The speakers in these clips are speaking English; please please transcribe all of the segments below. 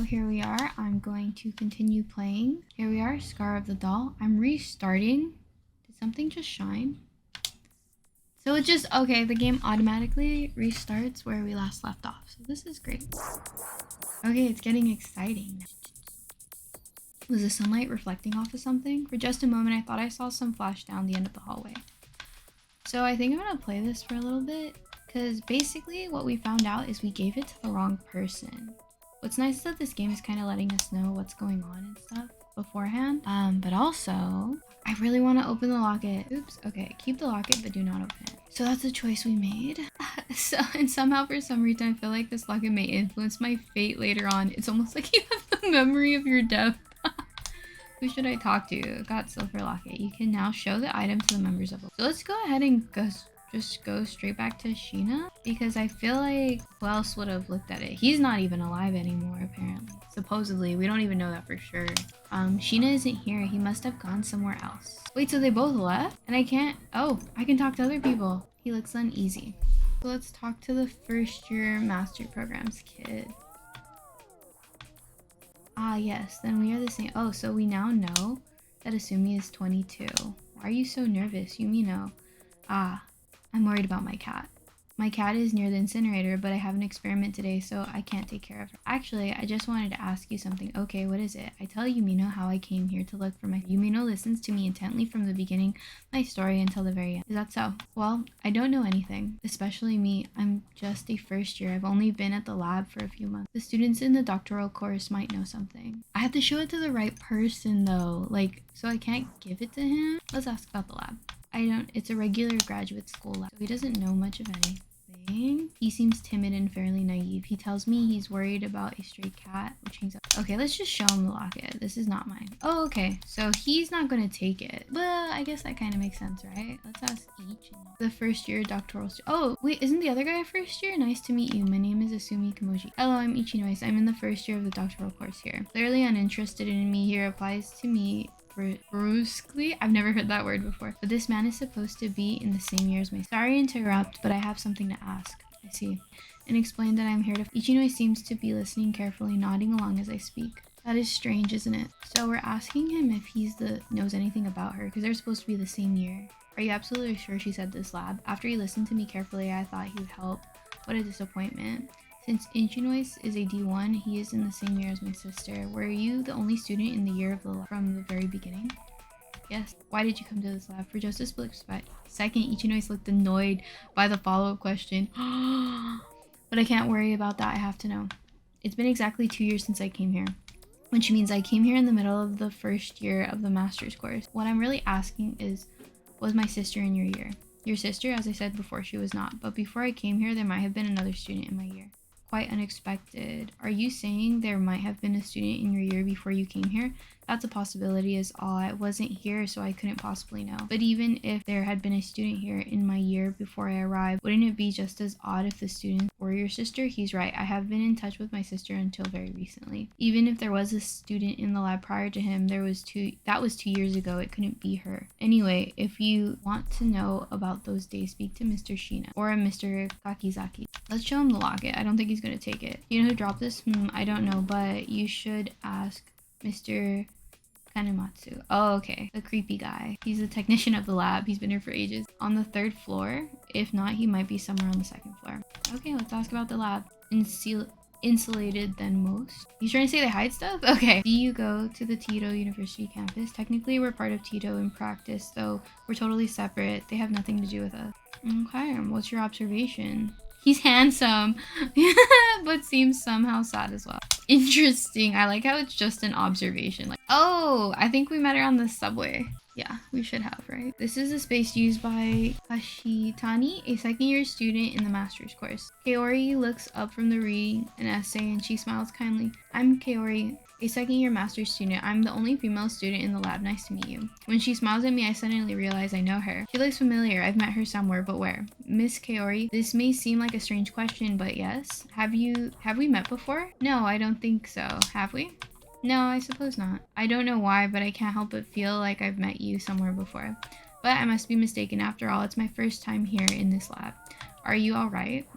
So here we are. I'm going to continue playing. Here we are, Scar of the Doll. I'm restarting. Did something just shine? So it just, okay, the game automatically restarts where we last left off. So this is great. Okay, it's getting exciting. Was the sunlight reflecting off of something? For just a moment, I thought I saw some flash down the end of the hallway. So I think I'm gonna play this for a little bit, because basically what we found out is we gave it to the wrong person. What's nice is that this game is kind of letting us know what's going on and stuff beforehand. But also, I really want to open the locket. Oops, okay, keep the locket, but do not open it. So that's the choice we made. And somehow, for some reason, I feel like this locket may influence my fate later on. It's almost like you have the memory of your death. Who should I talk to? Got silver locket. You can now show the item to the members of the... So let's go ahead and just go straight back to Sheena, because I feel like who else would have looked at it? He's not even alive anymore, apparently. Supposedly. We don't even know that for sure. Sheena isn't here. He must have gone somewhere else. Wait, so they both left? And I can't... Oh, I can talk to other people. He looks uneasy. So let's talk to the first year master programs kid. Ah, yes, then we are the same. Oh, so we now know that Asumi is 22. Why are you so nervous? Yumi no. Ah, I'm worried about my cat. My cat is near the incinerator, but I have an experiment today, so I can't take care of her. Actually, I just wanted to ask you something. Okay, what is it? I tell Yumino how I came here to look for my... Yumino listens to me intently from the beginning of my story until the very end. Is that so? Well, I don't know anything, especially me. I'm just a first year. I've only been at the lab for a few months. The students in the doctoral course might know something. I have to show it to the right person, though. Like, so I can't give it to him? Let's ask about the lab. It's a regular graduate school lab, so he doesn't know much of anything. He seems timid and fairly naive. He tells me he's worried about a stray cat, which hangs up. Okay, let's just show him the locket. This is not mine. Oh, okay. So he's not gonna take it. But I guess that kind of makes sense, right? Let's ask each. The first year doctoral Oh, wait, isn't the other guy a first year? Nice to meet you. My name is Asumi Kimoji. Hello, I'm Ichinoise. I'm in the first year of the doctoral course here. Clearly uninterested in me, he replies to me brusquely. I've never heard that word before. But this man is supposed to be in the same year as me. Sorry to interrupt, but I have something to ask. I see. And explain that I'm here to... Ichinoi seems to be listening carefully, nodding along as I speak. That is strange, isn't it? So we're asking him if he's knows anything about her, because they're supposed to be the same year. Are you absolutely sure she's at this lab? After he listened to me carefully, I thought he would help. What a disappointment. Since Ichinoise is a D1, he is in the same year as my sister. Were you the only student in the year of the lab from the very beginning? Yes. Why did you come to this lab? For just a split second, Ichinoise looked annoyed by the follow-up question. But I can't worry about that. I have to know. It's been exactly 2 years since I came here, which means I came here in the middle of the first year of the master's course. What I'm really asking is, was my sister in your year? Your sister, as I said before, she was not. But before I came here, there might have been another student in my year. Quite unexpected. Are you saying there might have been a student in your year before you came here? That's a possibility is all. I wasn't here, so I couldn't possibly know. But even if there had been a student here in my year before I arrived, wouldn't it be just as odd if the students were your sister? He's right. I have been in touch with my sister until very recently. Even if there was a student in the lab prior to him, that was 2 years ago. It couldn't be her. Anyway, if you want to know about those days, speak to Mr. Sheena or Mr. Kakizaki. Let's show him the locket. I don't think he's gonna take it. You know who dropped this? I don't know, but you should ask Mr. Kanematsu. Oh, okay. The creepy guy. He's the technician of the lab. He's been here for ages. On the 3rd floor. If not, he might be somewhere on the 2nd floor. Okay, let's ask about the lab. Insulated than most. He's trying to say they hide stuff? Okay. Do you go to the Tito University campus? Technically, we're part of Tito in practice, though we're totally separate. They have nothing to do with us. Okay, what's your observation? He's handsome, but seems somehow sad as well. Interesting. I like how it's just an observation. Like, oh, I think we met her on the subway. Yeah, we should have, right? This is a space used by Kashitani, a 2nd year student in the master's course. Kaori looks up from the reading an essay and she smiles kindly. I'm Kaori, a 2nd year master's student. I'm the only female student in the lab. Nice to meet you. When she smiles at me, I suddenly realize I know her. She looks familiar. I've met her somewhere, but where? Miss Kaori, this may seem like a strange question, but yes. Have we met before? No, I don't think so. Have we? No, I suppose not. I don't know why, but I can't help but feel like I've met you somewhere before. But I must be mistaken. After all, it's my first time here in this lab. Are you alright?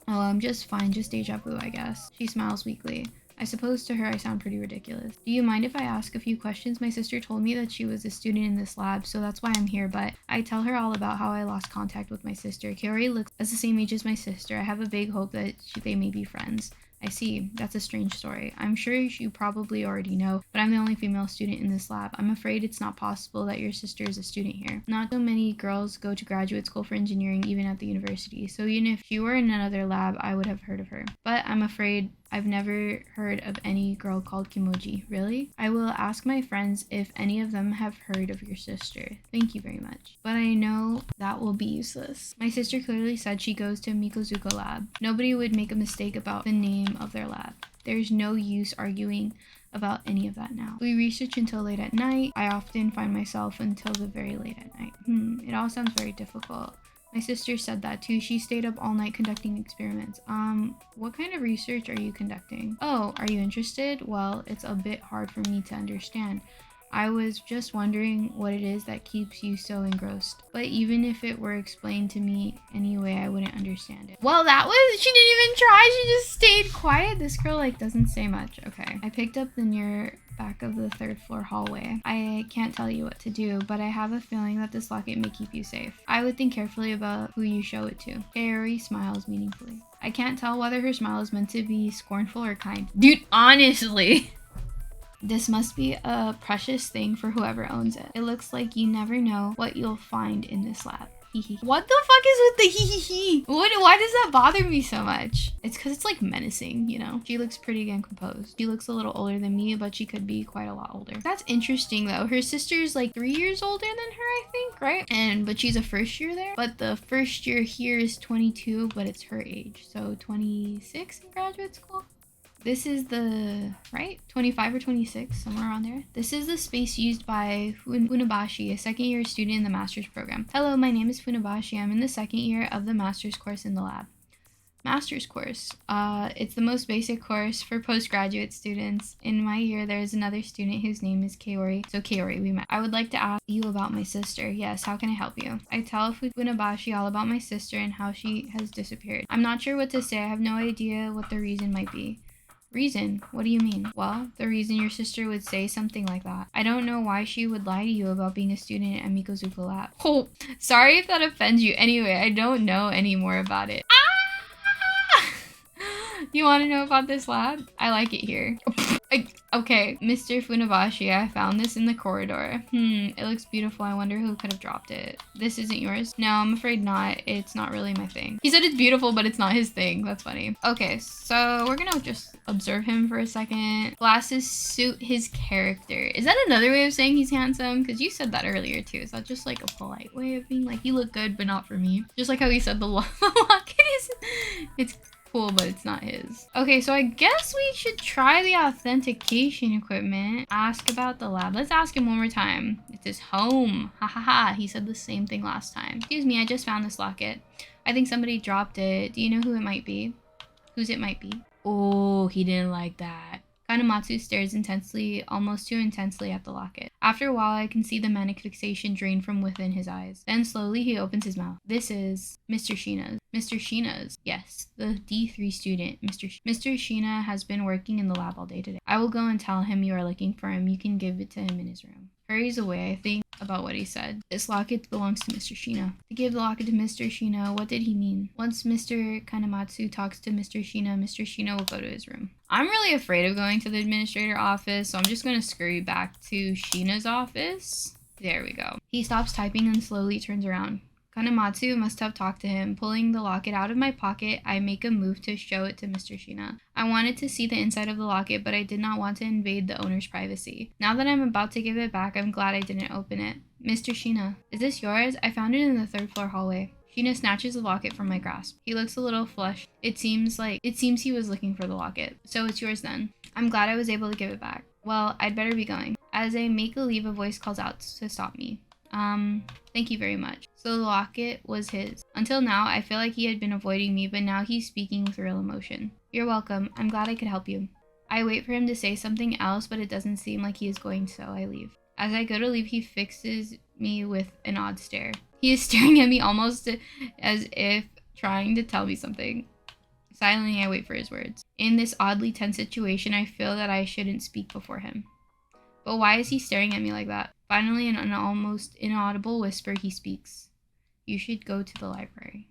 Oh, I'm just fine. Just deja vu, I guess. She smiles weakly. I suppose to her I sound pretty ridiculous. Do you mind if I ask a few questions? My sister told me that she was a student in this lab, so that's why I'm here, but I tell her all about how I lost contact with my sister. Kaori looks as the same age as my sister. I have a big hope that they may be friends. I see. That's a strange story. I'm sure you probably already know, but I'm the only female student in this lab. I'm afraid it's not possible that your sister is a student here. Not so many girls go to graduate school for engineering even at the university, so even if she were in another lab, I would have heard of her. But I'm afraid I've never heard of any girl called Kimoji. Really? I will ask my friends if any of them have heard of your sister. Thank you very much. But I know that will be useless. My sister clearly said she goes to Mikozuka lab. Nobody would make a mistake about the name of their lab. There's no use arguing about any of that now. We research until late at night. I often find myself until the very late at night. It all sounds very difficult. My sister said that too. She stayed up all night conducting experiments. What kind of research are you conducting? Oh, are you interested? Well, it's a bit hard for me to understand. I was just wondering what it is that keeps you so engrossed. But even if it were explained to me anyway, I wouldn't understand it. Well, she didn't even try. She just stayed quiet. This girl doesn't say much. Okay. I picked up the near back of the 3rd floor hallway. I can't tell you what to do, but I have a feeling that this locket may keep you safe. I would think carefully about who you show it to. Kaori smiles meaningfully. I can't tell whether her smile is meant to be scornful or kind. Dude, honestly. This must be a precious thing for whoever owns it. It looks like you never know what you'll find in this lab. What the fuck is with the hee? Why does that bother me so much? It's because it's like menacing, you know? She looks pretty and composed. She looks a little older than me, but she could be quite a lot older. That's interesting though. Her sister's like 3 years older than her, I think, right? But she's a first year there. But the first year here is 22, but it's her age. So 26 in graduate school. This is the, right? 25 or 26, somewhere around there. This is the space used by Funabashi, a second year student in the master's program. Hello, my name is Funabashi. I'm in the 2nd year of the master's course in the lab. Master's course. It's the most basic course for postgraduate students. In my year, there's another student whose name is Kaori. So Kaori, we met. I would like to ask you about my sister. Yes, how can I help you? I tell Funabashi all about my sister and how she has disappeared. I'm not sure what to say. I have no idea what the reason might be. Reason? What do you mean? Well, the reason your sister would say something like that. I don't know why she would lie to you about being a student at Mikozuka lab. Oh, sorry if that offends you. Anyway, I don't know any more about it. You want to know about this lab? I like it here. Okay, Mr. Funabashi, I found this in the corridor. It looks beautiful. I wonder who could have dropped it. This isn't yours? No, I'm afraid not. It's not really my thing. He said it's beautiful, but it's not his thing. That's funny. Okay, so we're gonna just observe him for a second. Glasses suit his character. Is that another way of saying he's handsome? Because you said that earlier too. Is that just like a polite way of being like, you look good, but not for me? Just like how he said the locket is... It's cool, but it's not his. Okay, so I guess we should try the authentication equipment. Ask about the lab. Let's ask him one more time. It's his home. Ha ha ha. He said the same thing last time. Excuse me, I just found this locket. I think somebody dropped it. Do you know who it might be? Whose it might be? Oh, he didn't like that. Kanematsu stares intensely, almost too intensely at the locket. After a while, I can see the manic fixation drain from within his eyes. Then slowly he opens his mouth. This is Mr. Shina's. Mr. Shina's? Yes, the D3 student. Mr. Shina has been working in the lab all day today. I will go and tell him you are looking for him. You can give it to him in his room. Hurries away, I think about what he said. This locket belongs to Mr. Shina. To give the locket to Mr. Shina, what did he mean? Once Mr. Kanematsu talks to Mr. Shina will go to his room. I'm really afraid of going to the administrator office, so I'm just going to scurry back to Shina's office. There we go. He stops typing and slowly turns around. Kanematsu must have talked to him. Pulling the locket out of my pocket, I make a move to show it to Mr. Shina. I wanted to see the inside of the locket, but I did not want to invade the owner's privacy. Now that I'm about to give it back, I'm glad I didn't open it. Mr. Shina, is this yours? I found it in the 3rd floor hallway. Shina snatches the locket from my grasp. He looks a little flushed. It seems he was looking for the locket. So it's yours then. I'm glad I was able to give it back. Well, I'd better be going. As I make a leave, a voice calls out to stop me. Thank you very much. So the locket was his. Until now, I feel like he had been avoiding me, but now he's speaking with real emotion. You're welcome. I'm glad I could help you. I wait for him to say something else, but it doesn't seem like he is going, so I leave. As I go to leave, he fixes me with an odd stare. He is staring at me almost as if trying to tell me something. Silently, I wait for his words. In this oddly tense situation, I feel that I shouldn't speak before him. But why is he staring at me like that? Finally, in an almost inaudible whisper, he speaks. You should go to the library.